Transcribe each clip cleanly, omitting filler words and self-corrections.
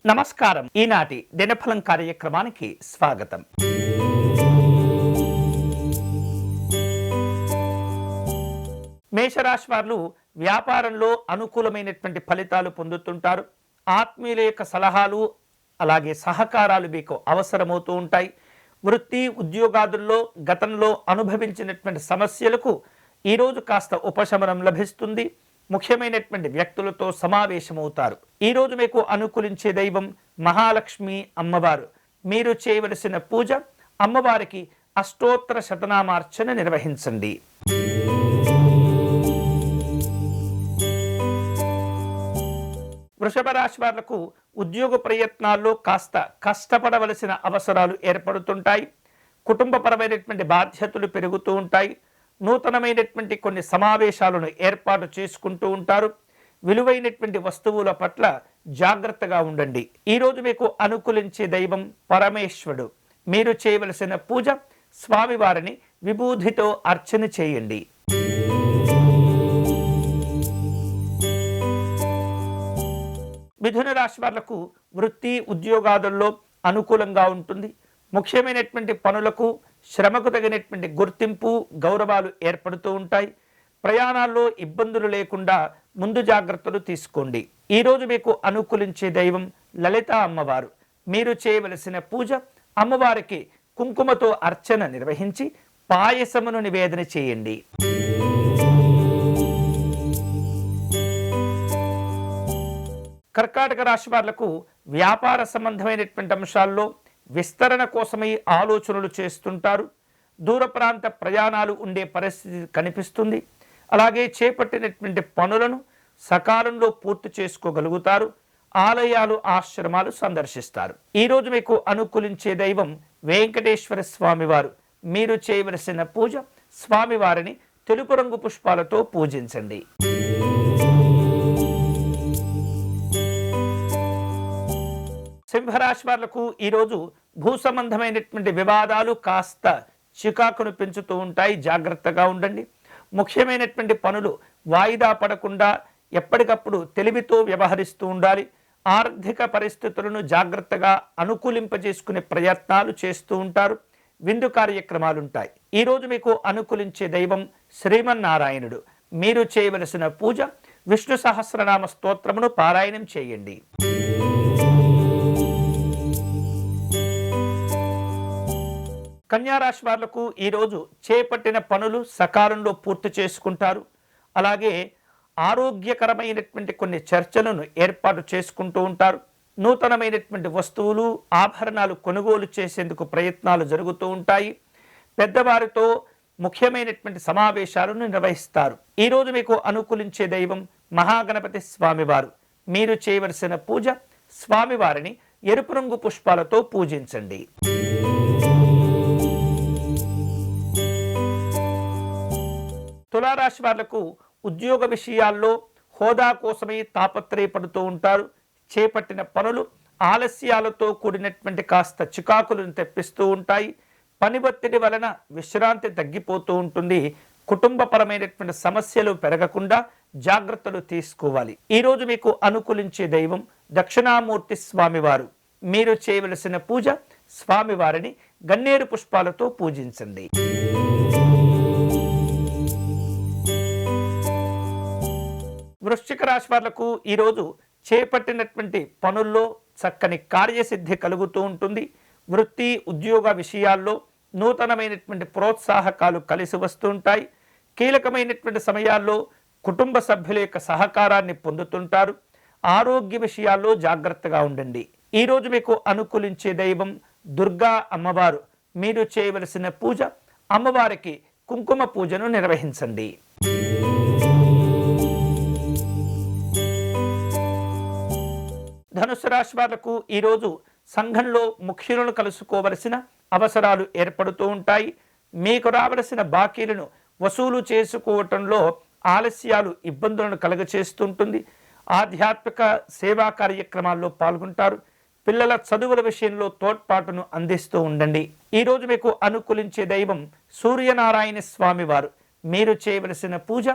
నమస్కారం. ఈనాటి దినఫలం కార్యక్రమానికి స్వాగతం. మేషరాశి వారు వ్యాపారంలో అనుకూలమైనటువంటి ఫలితాలు పొందుతుంటారు. ఆత్మీయుల యొక్క సలహాలు అలాగే సహకారాలు మీకు అవసరమవుతూ ఉంటాయి. వృత్తి ఉద్యోగాదుల్లో గతంలో అనుభవించినటువంటి సమస్యలకు ఈరోజు కాస్త ఉపశమనం లభిస్తుంది. ముఖ్యమైనటువంటి వ్యక్తులతో సమావేశమవుతారు. ఈరోజు మీకు అనుకూలించే దైవం మహాలక్ష్మి అమ్మవారు. మీరు చేయవలసిన పూజ అమ్మవారికి అష్టోత్తర శతనామార్చన నిర్వహించండి. వృషభ రాశి వాళ్లకు ఉద్యోగ ప్రయత్నాల్లో కాస్త కష్టపడవలసిన అవసరాలు ఏర్పడుతుంటాయి. కుటుంబపరమైనటువంటి బాధ్యతలు పెరుగుతూ ఉంటాయి. నూతనమైనటువంటి కొన్ని సమావేశాలను ఏర్పాటు చేసుకుంటూ ఉంటారు. విలువైనటువంటి వస్తువుల పట్ల జాగ్రత్తగా ఉండండి. ఈరోజు మీకు అనుకూలించే దైవం పరమేశ్వరుడు. మీరు చేయవలసిన పూజ స్వామివారిని విభూతితో అర్చన చేయండి. మిథున రాశి వాళ్లకు వృత్తి ఉద్యోగాదుల్లో అనుకూలంగా ఉంటుంది. ముఖ్యమైనటువంటి పనులకు శ్రమకు తగినటువంటి గుర్తింపు గౌరవాలు ఏర్పడుతూ ఉంటాయి. ప్రయాణాల్లో ఇబ్బందులు లేకుండా ముందు జాగ్రత్తలు తీసుకోండి. ఈరోజు మీకు అనుకూలించే దైవం లలిత అమ్మవారు. మీరు చేయవలసిన పూజ అమ్మవారికి కుంకుమతో అర్చన నిర్వహించి పాయసమును నివేదన చేయండి. కర్కాటక రాశి వాళ్లకు వ్యాపార సంబంధమైనటువంటి అంశాల్లో విస్తరణ కోసమై ఆలోచనలు చేస్తుంటారు. దూర ప్రాంత ప్రయాణాలు ఉండే పరిస్థితి కనిపిస్తుంది. అలాగే చేపట్టినటువంటి పనులను సకాలంలో పూర్తి చేసుకోగలుగుతారు. ఆలయాలు ఆశ్రమాలు సందర్శిస్తారు. ఈరోజు మీకు అనుకూలించే దైవం వెంకటేశ్వర స్వామివారు. మీరు చేయవలసిన పూజ స్వామివారిని తెలుపు రంగు పుష్పాలతో పూజించండి. సింహరాశి వాళ్లకు ఈరోజు భూ సంబంధమైనటువంటి వివాదాలు కాస్త చికాకును పెంచుతూ ఉంటాయి. జాగ్రత్తగా ఉండండి. ముఖ్యమైనటువంటి పనులు వాయిదా పడకుండా ఎప్పటికప్పుడు తెలివితో వ్యవహరిస్తూ ఉండాలి. ఆర్థిక పరిస్థితులను జాగ్రత్తగా అనుకూలింపజేసుకునే ప్రయత్నాలు చేస్తూ ఉంటారు. విందు కార్యక్రమాలు ఉంటాయి. ఈరోజు మీకు అనుకూలించే దైవం శ్రీమన్నారాయణుడు. మీరు చేయవలసిన పూజ విష్ణు సహస్రనామ స్తోత్రమును పారాయణం చేయండి. కన్యారాశి వాళ్లకు ఈరోజు చేపట్టిన పనులు సకాలంలో పూర్తి చేసుకుంటారు. అలాగే ఆరోగ్యకరమైనటువంటి కొన్ని చర్చలను ఏర్పాటు చేసుకుంటూ ఉంటారు. నూతనమైనటువంటి వస్తువులు ఆభరణాలు కొనుగోలు చేసేందుకు ప్రయత్నాలు జరుగుతూ ఉంటాయి. పెద్దవారితో ముఖ్యమైనటువంటి సమావేశాలను నిర్వహిస్తారు. ఈరోజు మీకు అనుకూలించే దైవం మహాగణపతి స్వామివారు. మీరు చేయవలసిన పూజ స్వామివారిని ఎరుపు రంగు పుష్పాలతో పూజించండి. తులారాశి వాళ్లకు ఉద్యోగ విషయాల్లో హోదా కోసమై తాపత్రయపడుతూ ఉంటారు. చేపట్టిన పనులు ఆలస్యాలతో కూడినటువంటి కాస్త చికాకులను తెప్పిస్తూ ఉంటాయి. పని ఒత్తిడి వలన విశ్రాంతి తగ్గిపోతూ ఉంటుంది. కుటుంబపరమైనటువంటి సమస్యలు పెరగకుండా జాగ్రత్తలు తీసుకోవాలి. ఈరోజు మీకు అనుకూలించే దైవం దక్షిణామూర్తి స్వామివారు. మీరు చేయవలసిన పూజ స్వామివారిని గన్నేరు పుష్పాలతో పూజించండి. వృశ్చిక రాశి వాళ్లకు ఈరోజు చేపట్టినటువంటి పనుల్లో చక్కని కార్యసిద్ధి కలుగుతూ ఉంటుంది. వృత్తి ఉద్యోగ విషయాల్లో నూతనమైనటువంటి ప్రోత్సాహకాలు కలిసి వస్తూ ఉంటాయి. కీలకమైనటువంటి సమయాల్లో కుటుంబ సభ్యుల యొక్క సహకారాన్ని పొందుతుంటారు. ఆరోగ్య విషయాల్లో జాగ్రత్తగా ఉండండి. ఈరోజు మీకు అనుకూలించే దైవం దుర్గా అమ్మవారు. మీరు చేయవలసిన పూజ అమ్మవారికి కుంకుమ పూజను నిర్వహించండి. ధనుసు రాశి వాళ్లకు ఈరోజు సంఘంలో ముఖ్యులను కలుసుకోవలసిన అవసరాలు ఏర్పడుతూ ఉంటాయి. మీకు రావలసిన బాకీలను వసూలు చేసుకోవటంలో ఆలస్యాలు ఇబ్బందులను కలుగచేస్తుంటుంది. ఆధ్యాత్మిక సేవా కార్యక్రమాల్లో పాల్గొంటారు. పిల్లల చదువుల విషయంలో తోడ్పాటును అందిస్తూ ఉండండి. ఈరోజు మీకు అనుకూలించే దైవం సూర్యనారాయణ స్వామివారు. మీరు చేయవలసిన పూజ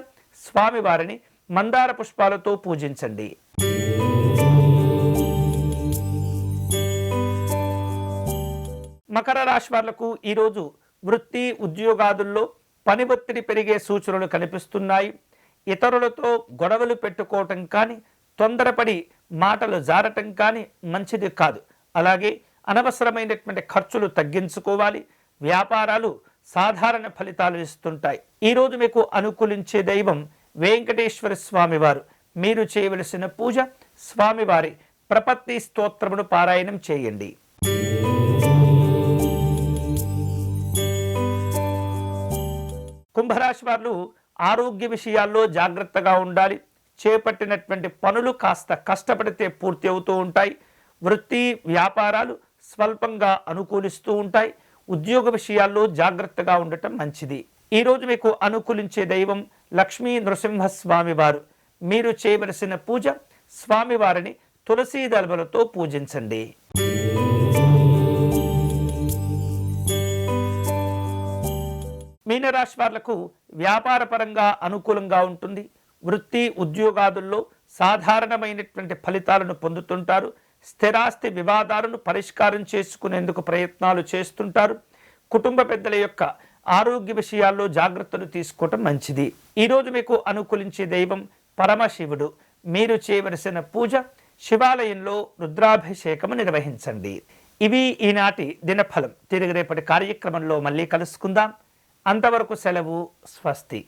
స్వామివారిని మందార పుష్పాలతో పూజించండి. మకర రాశి వాళ్లకు ఈరోజు వృత్తి ఉద్యోగాదుల్లో పని ఒత్తిడి పెరిగే సూచనలు కనిపిస్తున్నాయి. ఇతరులతో గొడవలు పెట్టుకోవటం కానీ, తొందరపడి మాటలు జారటం కానీ మంచిది కాదు. అలాగే అనవసరమైనటువంటి ఖర్చులు తగ్గించుకోవాలి. వ్యాపారాలు సాధారణ ఫలితాలు ఇస్తుంటాయి. ఈరోజు మీకు అనుకూలించే దైవం వెంకటేశ్వర స్వామి వారు. మీరు చేయవలసిన పూజ స్వామివారి ప్రపత్తి స్తోత్రమును పారాయణం చేయండి. కుంభరాశి వారు ఆరోగ్య విషయాల్లో జాగ్రత్తగా ఉండాలి. చేపట్టినటువంటి పనులు కాస్త కష్టపడితే పూర్తి అవుతూ ఉంటాయి. వృత్తి వ్యాపారాలు స్వల్పంగా అనుకూలిస్తూ ఉంటాయి. ఉద్యోగ విషయాల్లో జాగ్రత్తగా ఉండటం మంచిది. ఈరోజు మీకు అనుకూలించే దైవం లక్ష్మీ నృసింహస్వామి వారు. మీరు చేయవలసిన పూజ స్వామివారిని తులసీ దళములతో పూజించండి. మీనరాశి వాళ్లకు వ్యాపార పరంగా అనుకూలంగా ఉంటుంది. వృత్తి ఉద్యోగాదుల్లో సాధారణమైనటువంటి ఫలితాలను పొందుతుంటారు. స్థిరాస్తి వివాదాలను పరిష్కారం చేసుకునేందుకు ప్రయత్నాలు చేస్తుంటారు. కుటుంబ పెద్దల యొక్క ఆరోగ్య విషయాల్లో జాగ్రత్తలు తీసుకోవటం మంచిది. ఈరోజు మీకు అనుకూలించే దైవం పరమశివుడు. మీరు చేయవలసిన పూజ శివాలయంలో రుద్రాభిషేకము నిర్వహించండి. ఇవి ఈనాటి దినఫలం. తిరిగి రేపటి కార్యక్రమంలో మళ్ళీ కలుసుకుందాం. అంతవరకు సెలవు. స్వస్తి.